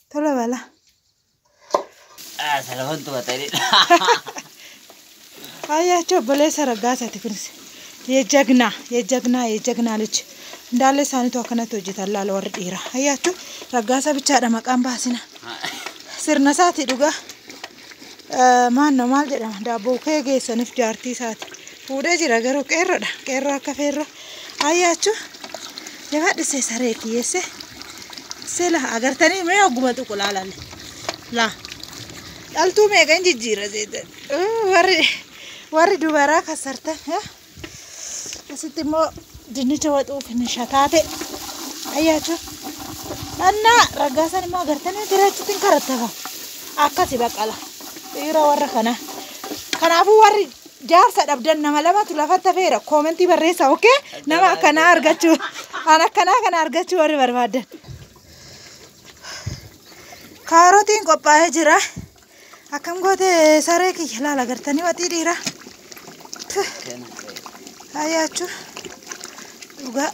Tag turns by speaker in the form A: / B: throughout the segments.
A: Tola bala.
B: Salah tu tadi.
A: Ayah coba le sarga sate kunis. Ye jagna lucu. Ndalle sani tu akana tu jita lalu war dira. Ayah tu ragasa bicara makan bahasina. Sirna sate juga. Mana mal jadi dah buka ke sanif jarti sate. Udah jira garu kerro kaferro. Ayah tu jangan disesare kiese. Selah agar tani me aguma tu kulalan. Lah. Altu me kan jijira zede. Wari dubara kasarta ya. Asitimo dini cawat ufin shatate. Ayah tu. Anna ragasan ma agar tani tira citin karata ka. Akka si bakala. Ira warra kana. Kanafu wari jar sadab dan nama lama tu lafat tafera. Komenti barresa oke? Nama kana argachu. Anak kana argachu wari barbadan. Karotin koppaa'ee jira. Akkam goote saree kiyya laala agartanii watii dhiira. Ayyaachuu dhugaa.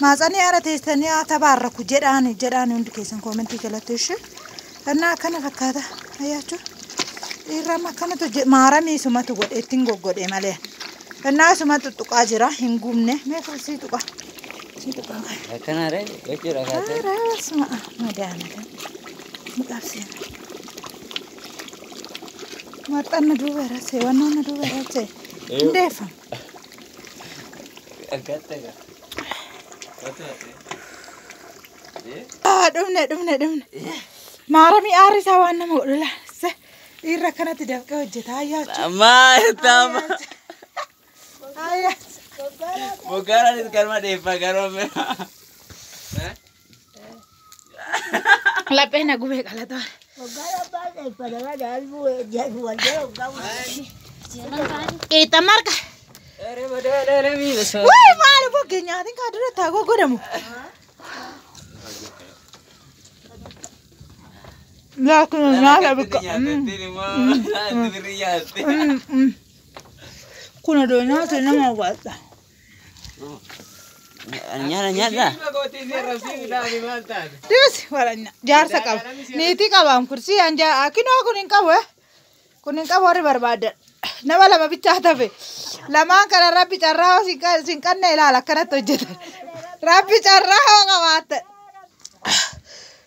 A: Maatsanii haara teessanii haa tabaarraku jedhaani hundi keessan koomentii jalatti ishee. Annaa akkana fakkaata ayyaachuu. Dhiirri amma akkanatu maaramii sumatu godhe ittiin goggodhe malee. Annaa sumatu tuqaa jira hin gubne mee fursii tuqa.
B: Kana re, kecil agak.
A: Semua madana kan. Mukafsin. Matan na dua rasa, warna na dua rasa. Indefam.
B: Agak tega.
A: Dumne. Marami ari sawana mo dula. Se irra kana tidak kau jeta ya.
B: Tama.
A: Ayah.
B: Bukan itu karma depa karma.
A: La pena gue kala to. Kita marka. Woi, malu bogenya, tin ka dura ta go godamu. La kuno na la bika. Kuno do na to na ma wata.
B: Nyala.
A: Terus warna jar sakam. Niti kabam kursi anja akino kuning kawe. Kuning kawe ori barbada. Nama lama bicara tapi. Lama kana rapi cara singkan nela kana tojet. Rapi cara ngawat.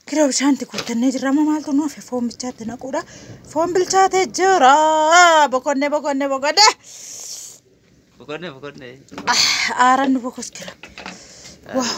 A: Kira shanti kutene drama mal tu no fe form bicara na kuda. Form bicara jera. Bokonne.
B: Bukan.
A: Aran nu fokus kira. Wah.